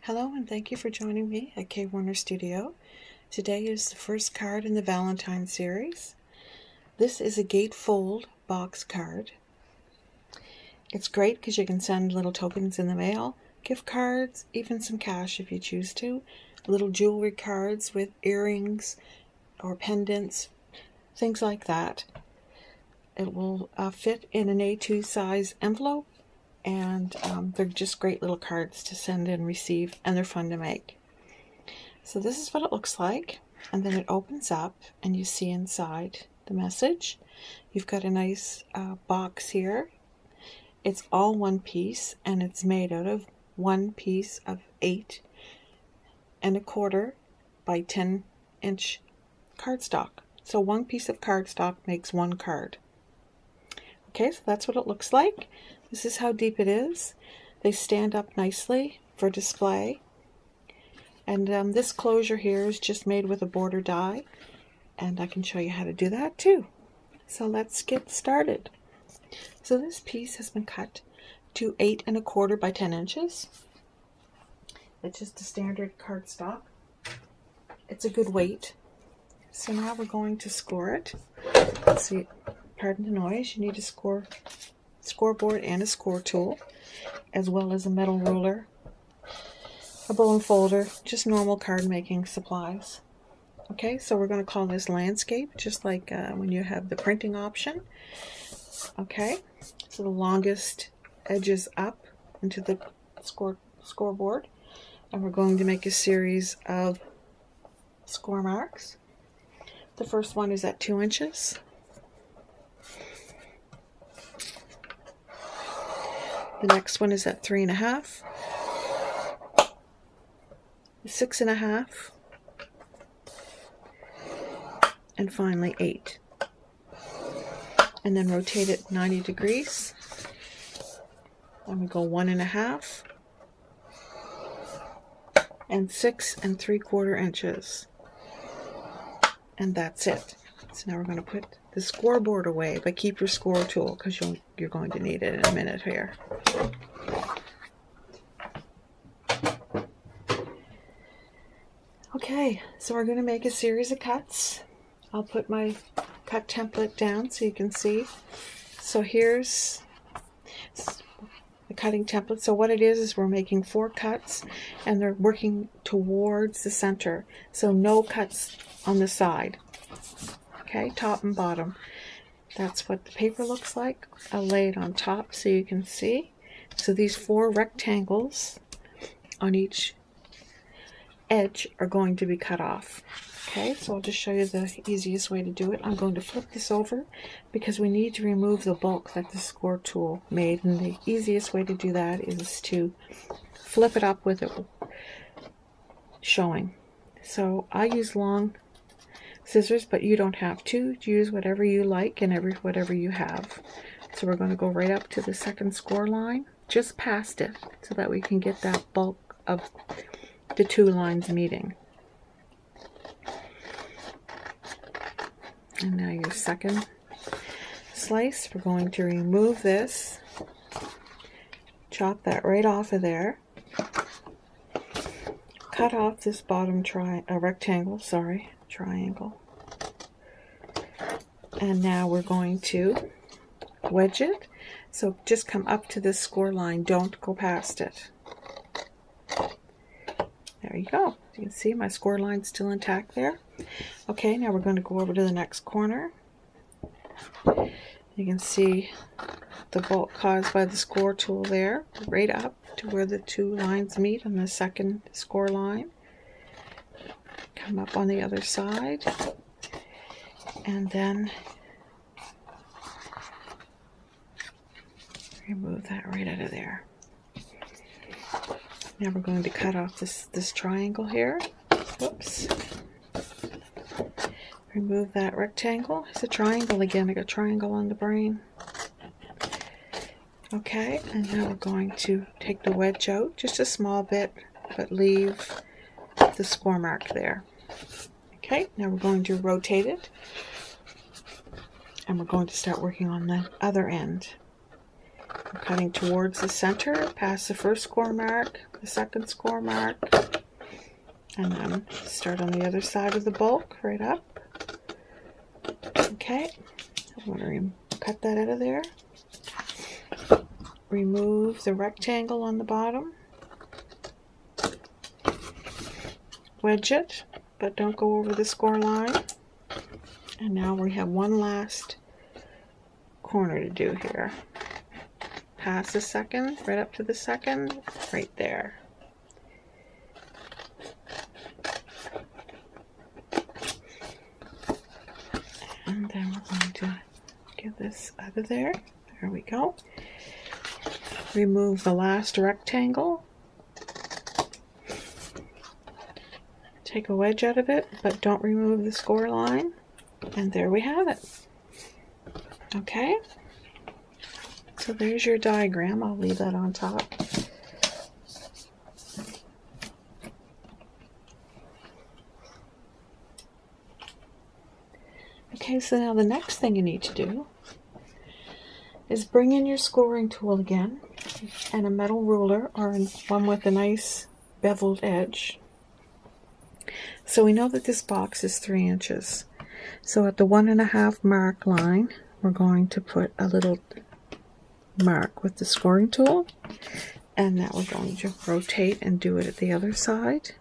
Hello and thank you for joining me at K Warner Studio. Today is the first card in the Valentine series. This is a gatefold box card. It's great because you can send little tokens in the mail, gift cards, even some cash if you choose to, little jewelry cards with earrings or pendants, things like that. It will fit in an A2 size envelope. And they're just great little cards to send and receive, and they're fun to make. So this is what it looks like, and then it opens up and you see inside the message. You've got a nice box here. It's all one piece, and it's made out of one piece of 8 1/4 by 10-inch cardstock. So one piece of cardstock makes one card. Okay, so that's what it looks like. This is how deep it is. They stand up nicely for display. And this closure here is just made with a border die. And I can show you how to do that too. So let's get started. So this piece has been cut to 8 1/4 by 10 inches. It's just a standard cardstock. It's a good weight. So now we're going to score it. Let's see, pardon the noise, you need a scoreboard and a score tool, as well as a metal ruler, a bone folder, just normal card making supplies. Okay, so we're going to call this landscape, just like when you have the printing option. Okay, so the longest edges up into the scoreboard, and we're going to make a series of score marks. The first one is at 2 inches. The next one is at 3 1/2, 6 1/2, and finally 8. And then rotate it 90 degrees. And we go 1 1/2 and 6 3/4 inches. And that's it. So now we're going to put the scoreboard away, but keep your score tool because you're going to need it in a minute here. Okay, so we're going to make a series of cuts. I'll put my cut template down so you can see. So here's the cutting template. So what it is we're making 4 cuts, and they're working towards the center. So no cuts on the side. Okay, top and bottom. That's what the paper looks like. I'll lay it on top so you can see. So these 4 rectangles on each edge are going to be cut off. Okay, so I'll just show you the easiest way to do it. I'm going to flip this over because we need to remove the bulk that the score tool made, and the easiest way to do that is to flip it up with it showing. So I use long scissors, but you don't have to. Use whatever you like and whatever you have. So we're going to go right up to the second score line, just past it, so that we can get that bulk of the 2 lines meeting. And now your second slice, we're going to remove this, chop that right off of there, cut off this bottom triangle. And now we're going to wedge it. So just come up to this score line, don't go past it. There you go. You can see my score line's still intact there. Okay, now we're going to go over to the next corner. You can see the bulk caused by the score tool there, right up to where the 2 lines meet on the second score line. Come up on the other side, and then remove that right out of there. Now we're going to cut off this triangle here. Whoops. Remove that rectangle. It's a triangle again. I got triangle on the brain. Okay, and now we're going to take the wedge out, just a small bit, but leave the score mark there. Okay, now we're going to rotate it, and we're going to start working on the other end. I'm cutting towards the center, past the first score mark, the second score mark, and then start on the other side of the bulk, right up. Okay, I'm going to cut that out of there. Remove the rectangle on the bottom. Wedge it, but don't go over the score line. And now we have one last corner to do here. Pass the second, right up to the second, right there. And then we're going to get this out of there. There we go. Remove the last rectangle. Take a wedge out of it, but don't remove the score line. And there we have it. Okay. So there's your diagram. I'll leave that on top. Okay, so now the next thing you need to do is bring in your scoring tool again and a metal ruler or one with a nice beveled edge. So we know that this box is 3 inches. So at the 1.5 mark line, we're going to put a little mark with the scoring tool, and now we're going to rotate and do it at the other side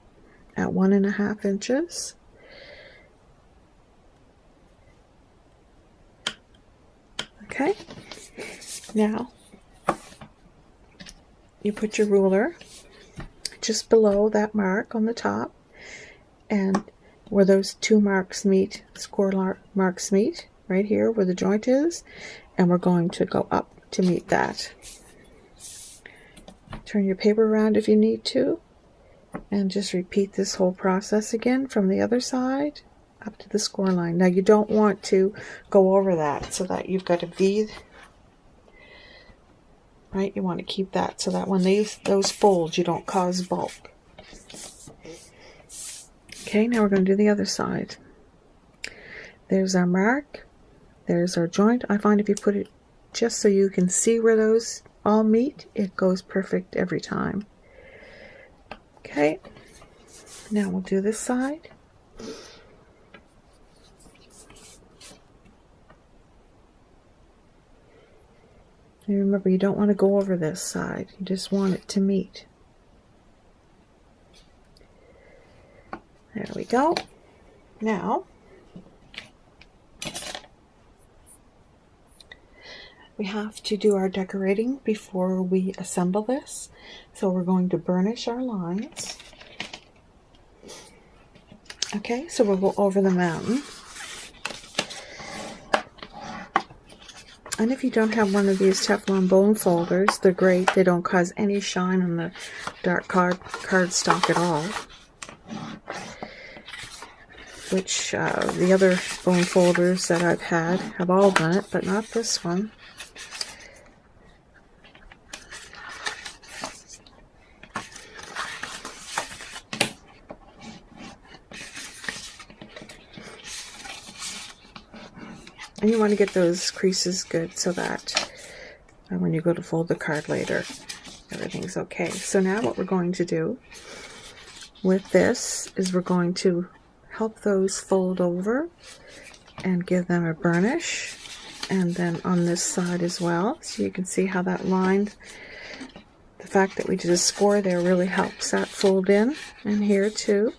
at 1.5 inches. Okay, now you put your ruler just below that mark on the top, and where those 2 marks meet, score marks meet, right here where the joint is, and we're going to go up to meet that. Turn your paper around if you need to, and just repeat this whole process again from the other side up to the score line. Now you don't want to go over that, so that you've got a V, right? You want to keep that so that when those fold, you don't cause bulk. Okay, now we're going to do the other side. There's our mark, there's our joint. I find if you put it just so you can see where those all meet, it goes perfect every time. Okay, now we'll do this side. And remember, you don't want to go over this side, you just want it to meet. There we go. Now, we have to do our decorating before we assemble this. So we're going to burnish our lines. Okay, so we'll go over the mountain. And if you don't have one of these Teflon bone folders, they're great. They don't cause any shine on the dark cardstock at all. Which the other bone folders that I've had have all done it, but not this one. And you want to get those creases good so that when you go to fold the card later, everything's okay. So now what we're going to do with this is we're going to help those fold over and give them a burnish, and then on this side as well, so you can see how that line, the fact that we did a score there really helps that fold in, and here too.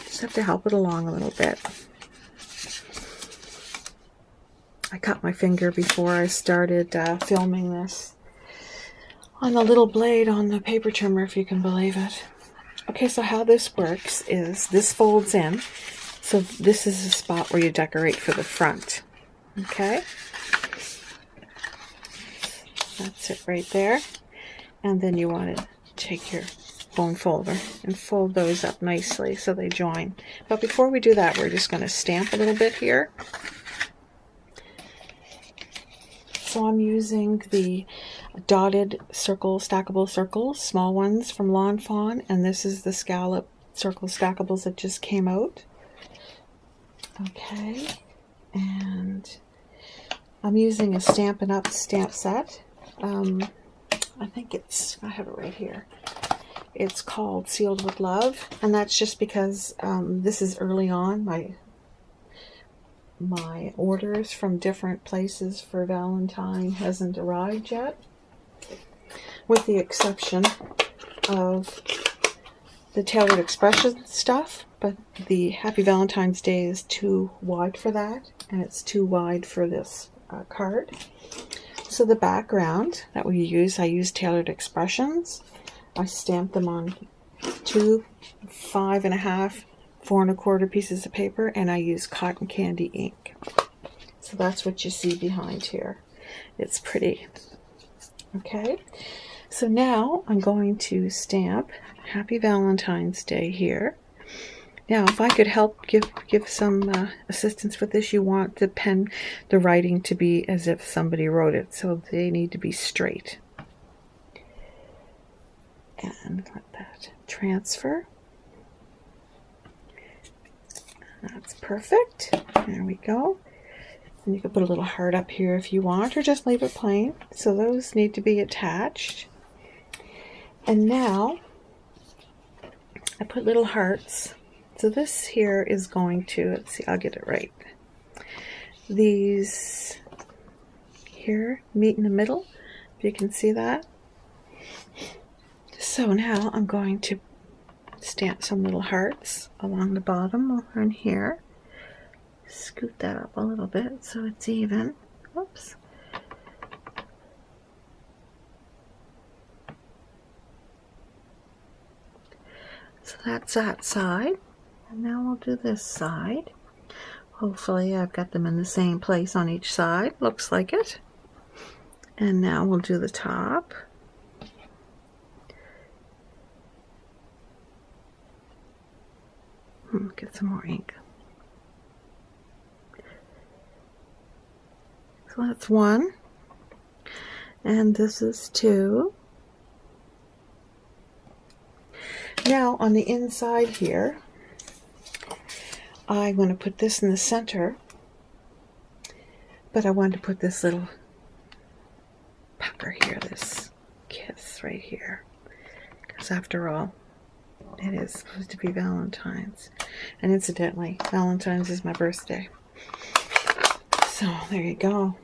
Just have to help it along a little bit. I cut my finger before I started filming this on the little blade on the paper trimmer, if you can believe it. Okay, so how this works is this folds in. So this is the spot where you decorate for the front. Okay? That's it right there. And then you want to take your bone folder and fold those up nicely so they join. But before we do that, we're just going to stamp a little bit here. So I'm using the dotted circle, stackable circles, small ones from Fawn, and this is the scallop circle stackables that just came out. Okay, and I'm using a Stampin' Up stamp set. I think I have it right here. It's called Sealed with Love, and that's just because this is early on. My orders from different places for Valentine hasn't arrived yet, with the exception of the Tailored Expression stuff, but the Happy Valentine's Day is too wide for that, and it's too wide for this card. So the background that we use, I use Tailored Expressions. I stamp them on 2 5.5, 4 1/4 pieces of paper, and I use cotton candy ink. So that's what you see behind here. It's pretty. Okay, so now I'm going to stamp Happy Valentine's Day here. Now, if I could help give some assistance with this, you want the writing to be as if somebody wrote it, so they need to be straight. And let that transfer. That's perfect. There we go. And you can put a little heart up here if you want, or just leave it plain. So those need to be attached. And now I put little hearts. So this here is going to, let's see, I'll get it right. These here meet in the middle, if you can see that. So now I'm going to stamp some little hearts along the bottom on here. Scoot that up a little bit so it's even. Whoops. So that's that side. And now we'll do this side. Hopefully I've got them in the same place on each side. Looks like it. And now we'll do the top. Get some more ink. So that's 1. And this is 2. Now on the inside here, I'm going to put this in the center, but I wanted to put this little pucker here, this kiss right here, because after all, it is supposed to be Valentine's. And incidentally, Valentine's is my birthday. So there you go.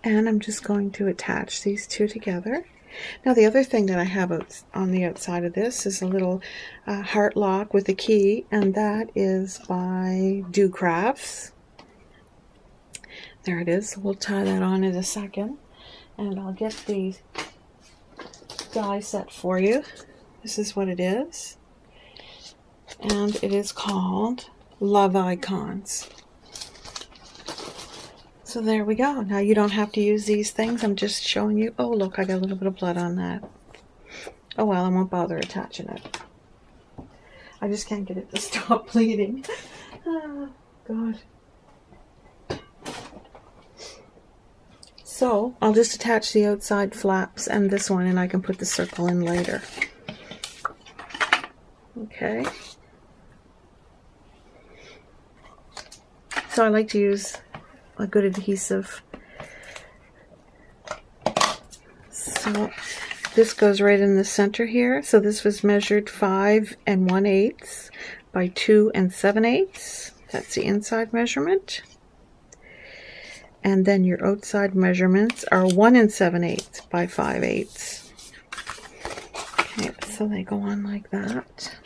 And I'm just going to attach these two together. Now the other thing that I have on the outside of this is a little heart lock with a key, and that is by Do Crafts. There it is. We'll tie that on in a second, and I'll get the die set for you. This is what it is, and it is called Love Icons. So there we go. Now you don't have to use these things. I'm just showing you. Oh, look, I got a little bit of blood on that. Oh, well, I won't bother attaching it. I just can't get it to stop bleeding. Oh, God. So I'll just attach the outside flaps and this one, and I can put the circle in later. Okay. So I like to use a good adhesive. So this goes right in the center here. So this was measured 5 1/8 by 2 7/8. That's the inside measurement. And then your outside measurements are 1 7/8 by 5/8. Okay, so they go on like that.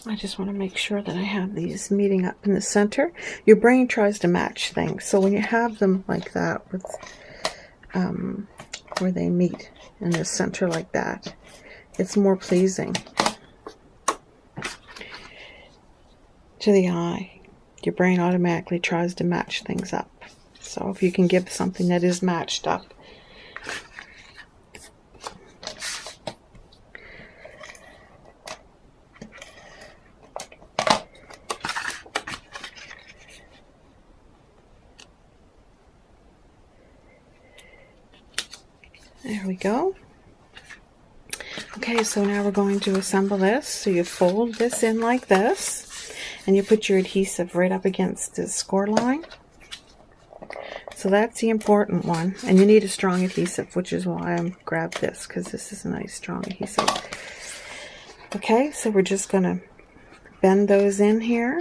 I just want to make sure that I have these meeting up in the center. Your brain tries to match things, so when you have them like that, with where they meet in the center like that, it's more pleasing to the eye. Your brain automatically tries to match things up. So if you can give something that is matched up, there we go. Okay, so now we're going to assemble this. So you fold this in like this, and you put your adhesive right up against the score line. So that's the important one, and you need a strong adhesive, which is why I grabbed this, because this is a nice strong adhesive. Okay, so we're just going to bend those in here,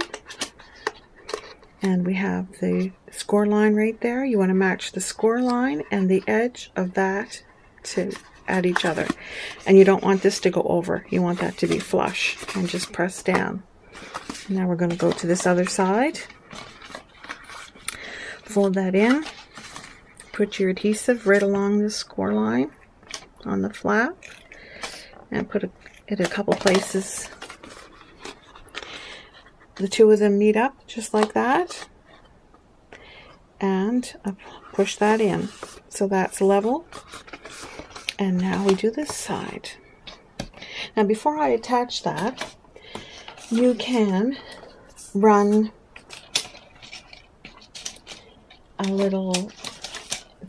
and we have the score line right there. You want to match the score line and the edge of that to at each other, and you don't want this to go over. You want that to be flush, and just press down. Now we're going to go to this other side. Fold that in, put your adhesive right along the score line on the flap, and put it a couple places. The two of them meet up just like that, and push that in so that's level. And now we do this side. Now before I attach that, you can run a little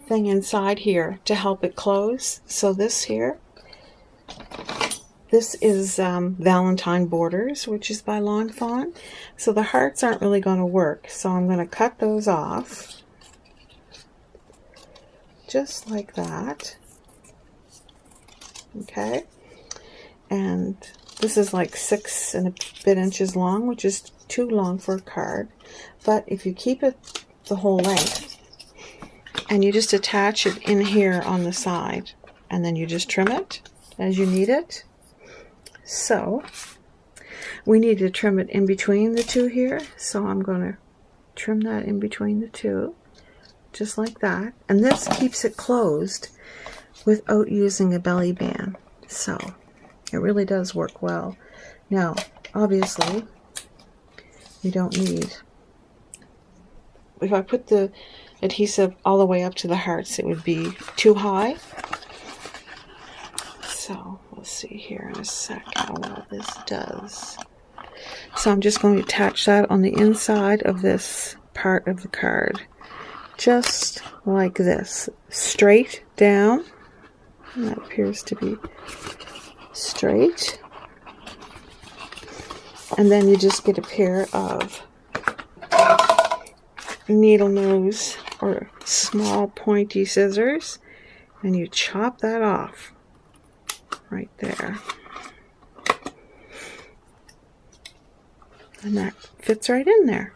thing inside here to help it close. So this here, this is Valentine Borders, which is by Fawn. So the hearts aren't really going to work, so I'm going to cut those off just like that. Okay, and this is like 6 and a bit inches long, which is too long for a card, but if you keep it the whole length and you just attach it in here on the side, and then you just trim it as you need it. So we need to trim it in between the two here, so I'm going to trim that in between the two just like that, and this keeps it closed without using a belly band, so it really does work well. Now obviously you don't need, if I put the adhesive all the way up to the hearts, it would be too high. So we'll see here in a sec how well this does. So I'm just going to attach that on the inside of this part of the card, just like this, straight down. And that appears to be straight. And then you just get a pair of needle nose or small pointy scissors, and you chop that off right there. And that fits right in there.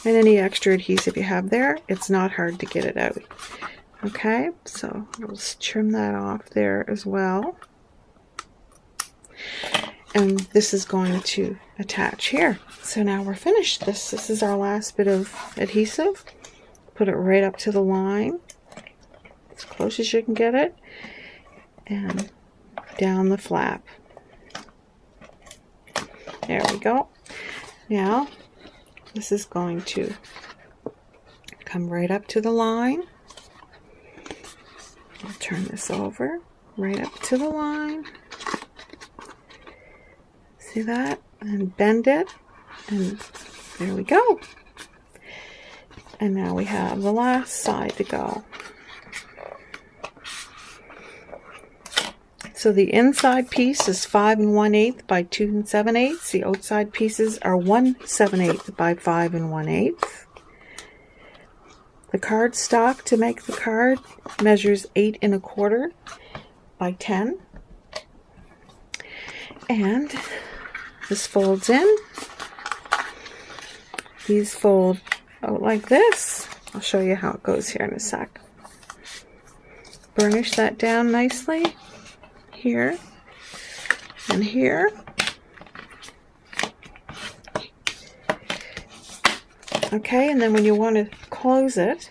And any extra adhesive you have there, it's not hard to get it out. Okay, so we'll trim that off there as well. And this is going to attach here. So now we're finished. This is our last bit of adhesive. Put it right up to the line, as close as you can get it, and down the flap. There we go. Now this is going to come right up to the line. I'll turn this over right up to the line. See that? And bend it, and there we go. And now we have the last side to go. So the inside piece is 5 1/8 by 2 7/8. The outside pieces are 1 7/8 by 5 1/8. The cardstock to make the card measures 8 1/4 by 10. And this folds in. These fold out like this. I'll show you how it goes here in a sec. Burnish that down nicely here and here. Okay, and then when you want to close it,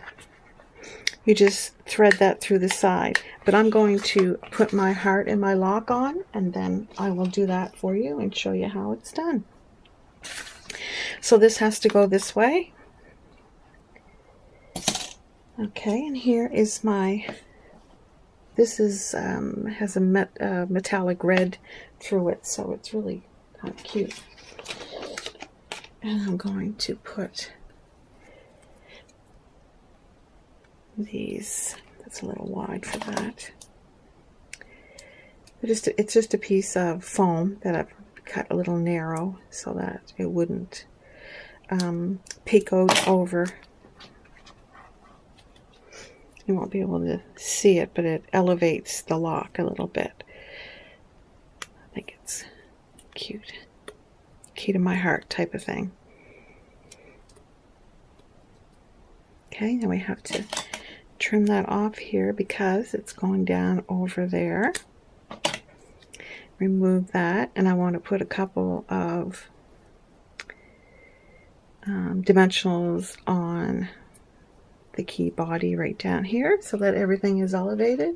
you just thread that through the side. But I'm going to put my heart and my lock on, and then I will do that for you and show you how it's done. So this has to go this way. Okay, and here is my, this is has a metallic red through it, so it's really kind of cute. And I'm going to put these, that's a little wide for that. It's just a piece of foam that I've cut a little narrow so that it wouldn't peek out over. You won't be able to see it, but it elevates the lock a little bit. I think it's cute. Key to my heart type of thing. Okay, now we have to trim that off here because it's going down over there. Remove that, and I want to put a couple of dimensionals on the key body right down here so that everything is elevated.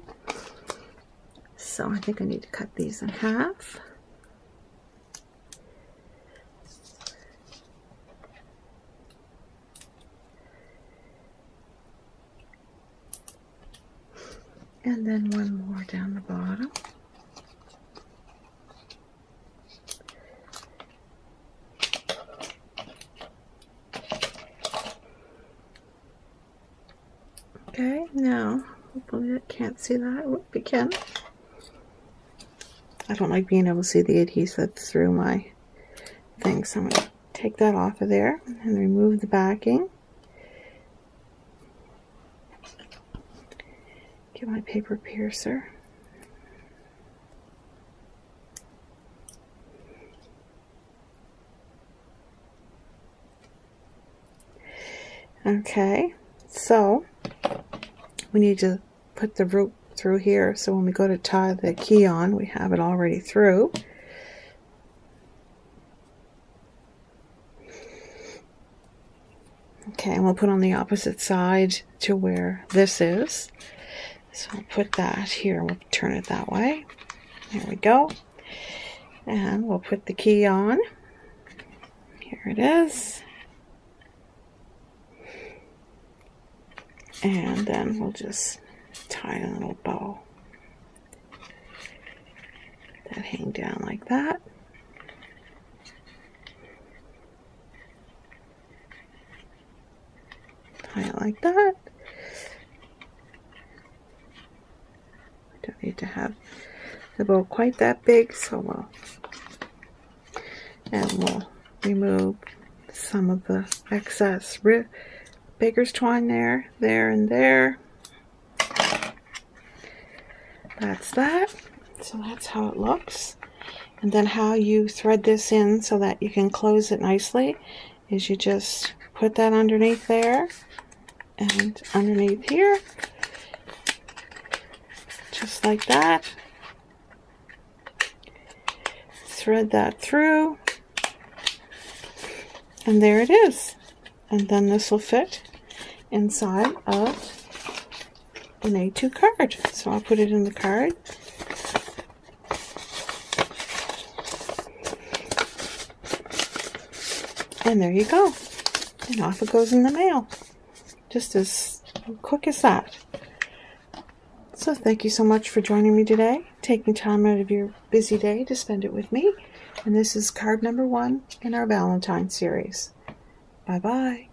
So I think I need to cut these in half. And then one more down the bottom. Okay, now, hopefully I can't see that. Whoop, you can. I don't like being able to see the adhesive through my thing, so I'm going to take that off of there and remove the backing. Get my paper piercer. Okay, so we need to put the rope through here, so when we go to tie the key on, we have it already through. Okay, and we'll put on the opposite side to where this is. So I'll put that here, we'll turn it that way. There we go. And we'll put the key on. Here it is. And then we'll just tie a little bow that hang down like that. Tie it like that. I don't need to have the bow quite that big, so we'll remove some of the excess baker's twine there, and there. That's that. So that's how it looks. And then how you thread this in so that you can close it nicely is you just put that underneath there and underneath here, just like that. Thread that through, and there it is. And then this will fit inside of an A2 card. So I'll put it in the card. And there you go. And off it goes in the mail. Just as quick as that. So thank you so much for joining me today, taking time out of your busy day to spend it with me. And this is card number 1 in our Valentine series. Bye-bye.